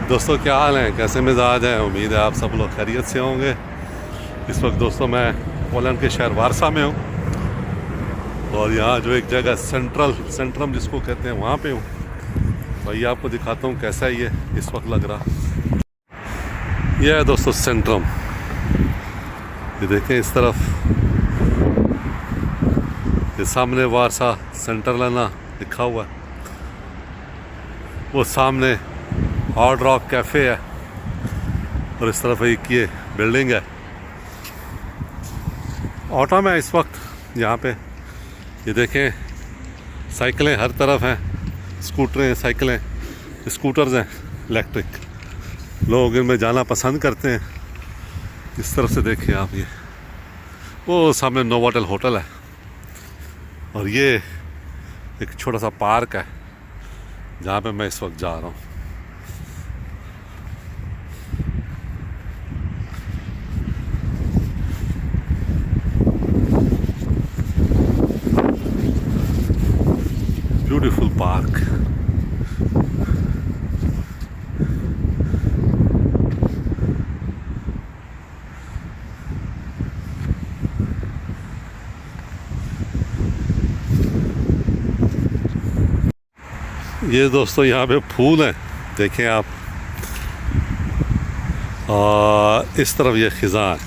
दोस्तों क्या हाल है, कैसे मिजाज हैं। उम्मीद है आप सब लोग खैरियत से होंगे। इस वक्त दोस्तों मैं पोलैंड के शहर वारसा में हूँ और यहाँ जो एक जगह सेंट्रम जिसको कहते हैं वहाँ पे हूँ। भाई आपको दिखाता हूँ कैसा ये इस वक्त लग रहा। यह है दोस्तों सेंट्रम। ये देखें इस तरफ, ये सामने वारसा सेंट्रलाना लिखा हुआ है। वो सामने हार्ड रॉक कैफ़े है और इस तरफ एक ये बिल्डिंग है। ऑटम है इस वक्त यहाँ पे। ये देखें साइकिलें हर तरफ हैं, स्कूटरें, साइकिलें, स्कूटर्स हैं इलेक्ट्रिक। लोग इनमें जाना पसंद करते हैं। इस तरफ से देखें आप, ये वो सामने नोवोटेल होटल है और ये एक छोटा सा पार्क है जहाँ पे मैं इस वक्त जा रहा हूँ। Beautiful park. ये दोस्तों यहाँ पे फूल हैं, देखें आप। और इस तरफ ये खिज़ां है,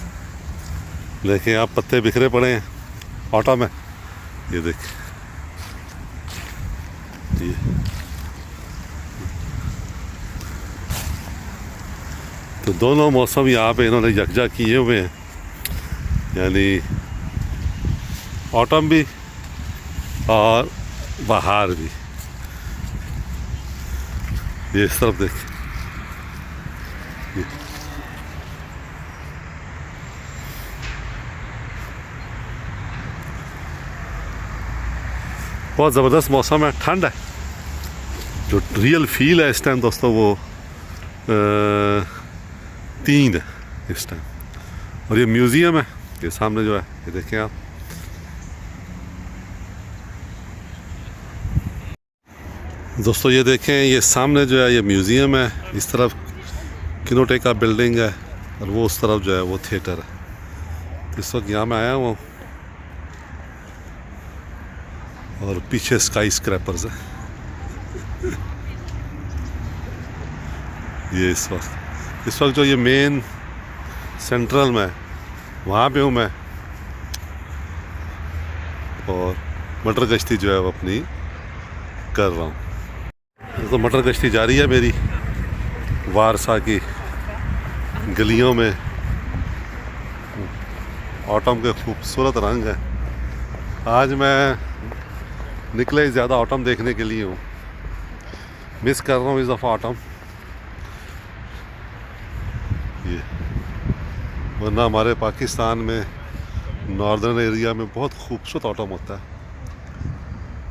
देखें आप, पत्ते बिखरे पड़े हैं ऑटम में। ये देखें ये तो दोनों मौसम यहाँ पे इन्होंने यकजा किए हुए हैं, यानी ऑटम भी और बहार भी। ये इस तरफ देखें, बहुत ज़बरदस्त मौसम है, ठंड है। जो रियल फील है इस टाइम दोस्तों वो 3 है इस टाइम। और ये म्यूज़ियम है, ये सामने जो है, ये देखें आप। दोस्तों ये देखें, ये सामने जो है ये म्यूज़ियम है, इस तरफ किनोटेका बिल्डिंग है और वो उस तरफ जो है वो थिएटर है। इस वक्त यहाँ मैं आया हुआ और पीछे स्काई स्क्रैपर्स है। ये इस वक्त जो ये मेन सेंट्रल में वहाँ पे हूँ मैं और मटर गश्ती जो है वो अपनी कर रहा हूँ। तो मटर गश्ती जारी है मेरी वारसा की गलियों में। ऑटम के खूबसूरत रंग है। आज मैं निकले ही ज़्यादा ऑटम देखने के लिए हूँ, मिस कर रहा हूँ इस दफ़ा ऑटम। ये वरना हमारे पाकिस्तान में नॉर्दर्न एरिया में बहुत खूबसूरत ऑटम होता है।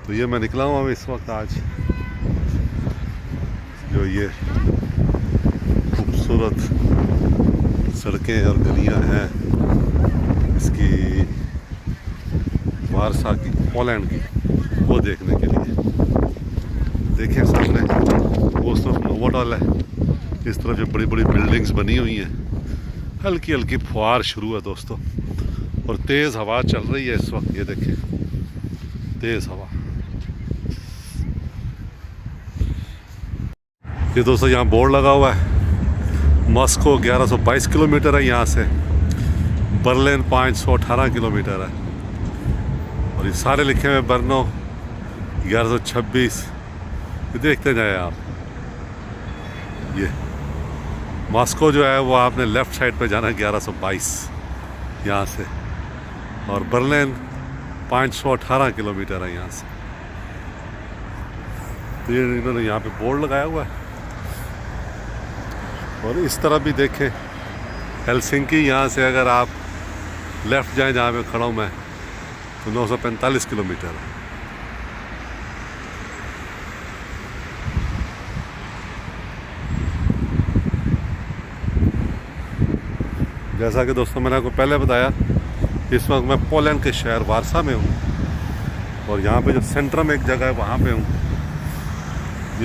तो ये मैं निकला हूँ इस वक्त आज, जो ये खूबसूरत सड़कें और गलियाँ हैं इसकी वारसा की, पोलैंड की, वो देखने के लिए। देखें सामने वो उस तरफ नोवोटेल है, इस तरफ जो बड़ी बड़ी बिल्डिंग्स बनी हुई हैं। हल्की हल्की फुहार शुरू है दोस्तों और तेज़ हवा चल रही है इस वक्त। ये देखें तेज़ हवा। ये दोस्तों यहाँ बोर्ड लगा हुआ है, मॉस्को 1122 किलोमीटर है यहाँ से, बर्लिन 518 किलोमीटर है और ये सारे लिखे हुए बर्नो 1126। ये देखते जाए आप। ये मॉस्को जो है वो आपने लेफ़्ट साइड पे जाना है 1122 यहाँ से, और बर्लिन 518 किलोमीटर है यहाँ से। तो ये इन्होंने यहाँ पे बोर्ड लगाया हुआ है। और इस तरफ भी देखें हेलसिंकी, यहाँ से अगर आप लेफ़्ट जाएं जहाँ पे खड़ा हूँ मैं, तो 945 किलोमीटर है। जैसा कि दोस्तों मैंने आपको पहले बताया, इस वक्त मैं पोलैंड के शहर वारसा में हूँ और यहाँ पे जो सेंटर में एक जगह है वहाँ पे हूँ।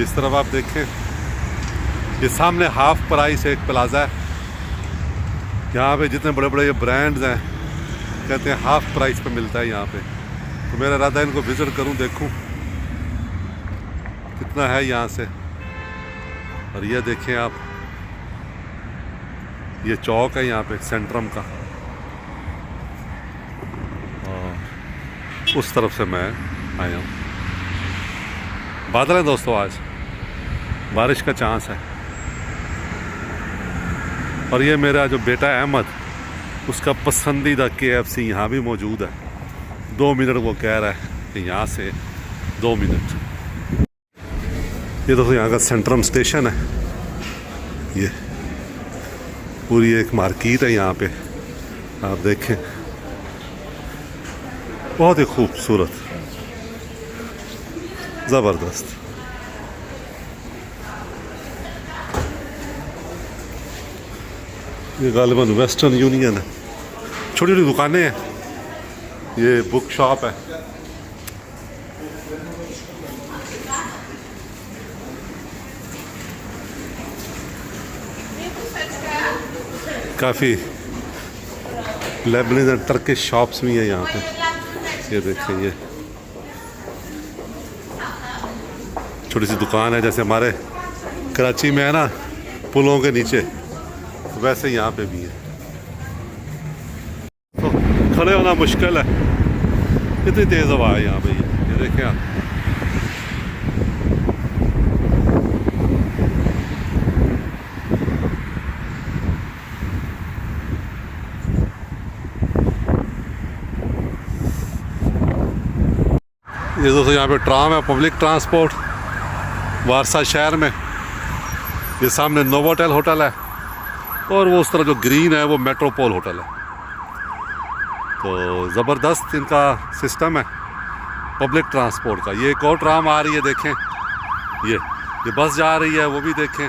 इस तरफ आप देखें ये सामने हाफ प्राइस एक प्लाजा है, यहाँ पे जितने बड़े बड़े ये ब्रांड्स हैं कहते हैं हाफ प्राइस पे मिलता है यहाँ पे। तो मेरा इरादा है इनको विज़िट करूँ, देखूँ कितना है यहाँ से। और ये देखें आप, ये चौक है यहाँ पे सेंट्रम का, और उस तरफ से मैं आया हूँ। बादल है दोस्तों, आज बारिश का चांस है। और ये मेरा जो बेटा अहमद, उसका पसंदीदा KFC यहाँ भी मौजूद है। 2 मिनट वो कह रहा है कि यहाँ से 2 मिनट। ये दोस्तों यहाँ का सेंट्रम स्टेशन है, ये पूरी एक मार्केट है यहाँ पे, आप देखें बहुत ही खूबसूरत, ज़बरदस्त। ये गालिबन वेस्टर्न यूनियन है, छोटी छोटी दुकानें हैं, ये बुक शॉप है। काफ़ी लेबनीज एंड टर्किश शॉप्स भी हैं यहाँ पे। ये देखें, ये छोटी सी दुकान है, जैसे हमारे कराची में है ना पुलों के नीचे, वैसे यहाँ पे भी है। तो खड़े होना मुश्किल है, इतनी तेज़ हवा है यहाँ पे। ये देखें आप, ये दोस्तों यहाँ पे ट्राम है, पब्लिक ट्रांसपोर्ट वारसा शहर में। ये सामने नोवोटेल होटल है, और वो उस तरह जो ग्रीन है वो मेट्रोपोल होटल है। तो ज़बरदस्त इनका सिस्टम है पब्लिक ट्रांसपोर्ट का। ये एक और ट्राम आ रही है, देखें ये बस जा रही है, वो भी देखें,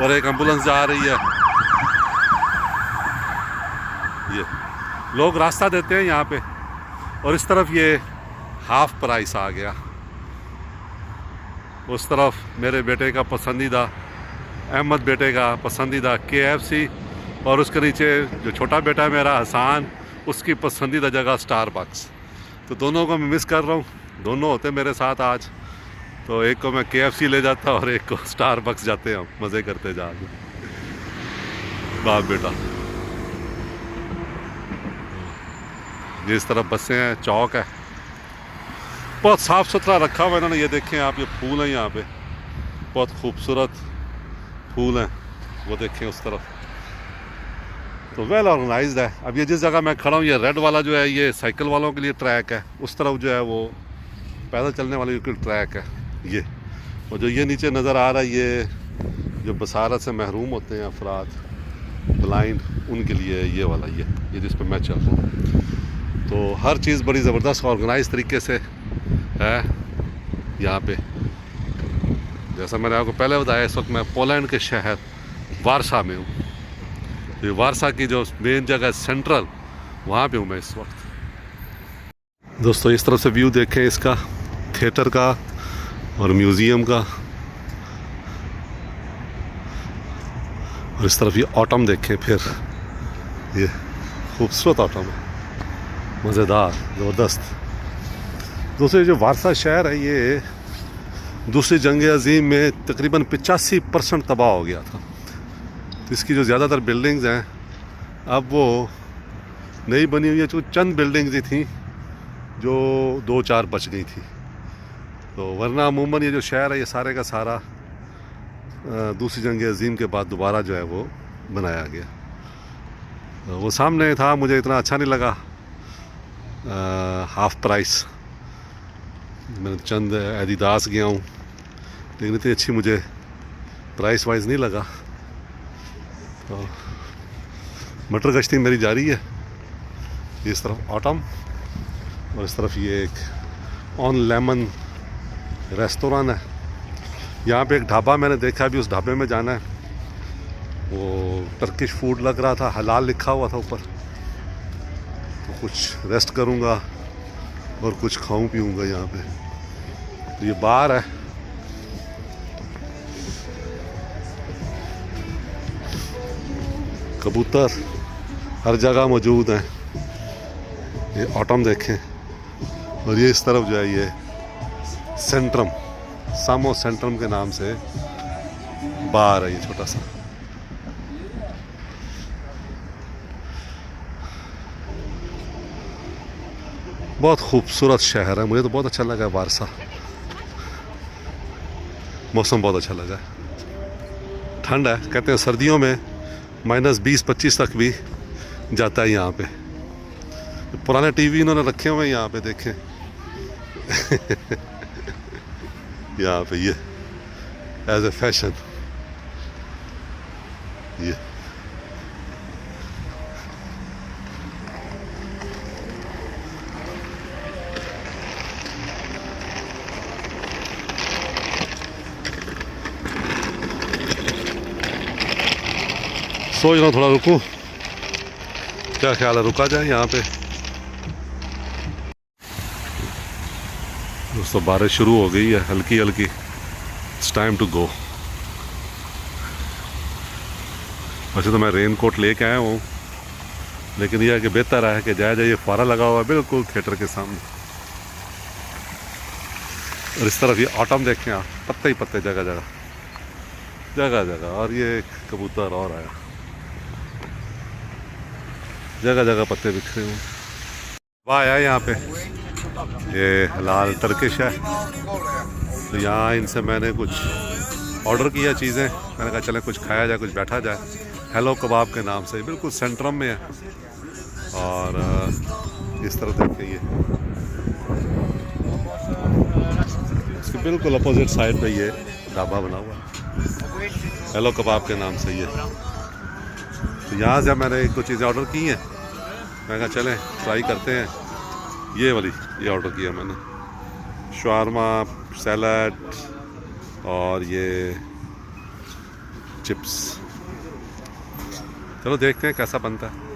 और एक एम्बुलेंस जा रही है। ये लोग रास्ता देते हैं यहाँ पे। और इस तरफ ये हाफ प्राइस आ गया, उस तरफ मेरे बेटे का पसंदीदा, अहमद बेटे का पसंदीदा KFC, और उसके नीचे जो छोटा बेटा है मेरा हसान, उसकी पसंदीदा जगह स्टारबक्स। तो दोनों को मैं मिस कर रहा हूँ, दोनों होते मेरे साथ आज। तो एक को मैं KFC ले जाता और एक को स्टारबक्स जाते हम मज़े करते जा के, बाप बेटा। जिस तरफ बसें हैं, चौक है, बहुत साफ़ सुथरा रखा हुआ इन्होंने। ये देखें आप, ये फूल हैं यहाँ पे, बहुत खूबसूरत फूल हैं, वो देखें उस तरफ। तो वेल ऑर्गेनाइज्ड है। अब ये जिस जगह मैं खड़ा हूँ, ये रेड वाला जो है ये साइकिल वालों के लिए ट्रैक है, उस तरफ जो है वो पैदल चलने वाले के ट्रैक है ये। और जो ये नीचे नज़र आ रहा है, ये जो बसारत से महरूम होते हैं अफराद, ब्लाइंड, उनके लिए ये वाला, ये जिस पर मैं चल रहा हूँ। तो हर चीज़ बड़ी ज़बरदस्त ऑर्गेनाइज तरीके से है यहाँ पे। जैसा मैंने आपको पहले बताया, इस वक्त मैं पोलैंड के शहर वारसा में हूँ। तो ये वारसा की जो मेन जगह सेंट्रल, वहाँ पे हूँ मैं इस वक्त। दोस्तों इस तरफ से व्यू देखें इसका, थिएटर का और म्यूज़ियम का। और इस तरफ ये ऑटम देखें, फिर ये खूबसूरत ऑटम है, मज़ेदार, ज़बरदस्त। दोस्तों ये जो वारसा शहर है, ये दूसरी जंग अज़ीम में तकरीबन 85% तबाह हो गया था। तो इसकी जो ज़्यादातर बिल्डिंग्स हैं अब वो नई बनी हुई है, जो चंद बिल्डिंग्स ही थी जो 2-4 बच गई थी। तो वरना अमूमन ये जो शहर है, ये सारे का सारा दूसरी जंग अज़ीम के बाद दोबारा जो है वो बनाया गया। तो वो सामने था, मुझे इतना अच्छा नहीं लगा, हाफ प्राइस। मैंने चंद एडिडास गया हूँ, लेकिन इतनी अच्छी मुझे प्राइस वाइज नहीं लगा। तो मटर गश्ती मेरी जारी है। इस तरफ ऑटम, और इस तरफ ये एक ऑन लेमन रेस्टोरेंट है। यहाँ पे एक ढाबा मैंने देखा, भी उस ढाबे में जाना है। वो टर्किश फूड लग रहा था, हलाल लिखा हुआ था ऊपर। तो कुछ रेस्ट करूँगा और कुछ खाऊं पीऊँगा यहाँ पे। तो ये बार है, कबूतर हर जगह मौजूद हैं। ये ऑटम देखें, और ये इस तरफ जो है ये सेंट्रम, सामो सेंट्रम के नाम से बार है ये छोटा सा। बहुत खूबसूरत शहर है, मुझे तो बहुत अच्छा लगा वारसा। मौसम बहुत अच्छा लगा, ठंड है, कहते हैं सर्दियों में -20-25 तक भी जाता है यहाँ पे। पुराने टीवी इन्होंने रखे हुए हैं यहाँ पे, देखें यहाँ पे ये एज ए फैशन ये। सोच रहा हूँ थोड़ा रुकूं, क्या ख्याल है रुका जाए यहाँ पे। दोस्तों बारिश शुरू हो गई है हल्की हल्की, इट्स टाइम टू गो। वैसे तो मैं रेन कोट लेके आया हूँ, लेकिन यह है कि बेहतर है कि जाए ये फुआरा लगा हुआ है बिल्कुल थिएटर के सामने। और इस तरफ ये ऑटम देखें आप, पत्ते ही पत्ते जगह जगह जगह जगह। और ये एक कबूतर और आया, जगह जगह पत्ते बिखरे हुए। वाह आया यहाँ पे, ये हलाल टर्किश है। तो यहाँ इनसे मैंने कुछ ऑर्डर किया चीज़ें, मैंने कहा चलें कुछ खाया जाए, कुछ बैठा जाए। हेलो कबाब के नाम से, बिल्कुल सेंट्रम में है। और इस तरह देखिए ये इसके बिल्कुल अपोजिट साइड पे ये ढाबा बना हुआ है, हेलो कबाब के नाम से ये। तो यहाँ से मैंने कुछ चीज़ें ऑर्डर की हैं, मैं कहा चलें ट्राई करते हैं। ये वाली ये ऑर्डर किया मैंने, शवारमा, सैलड और ये चिप्स। चलो देखते हैं कैसा बनता है।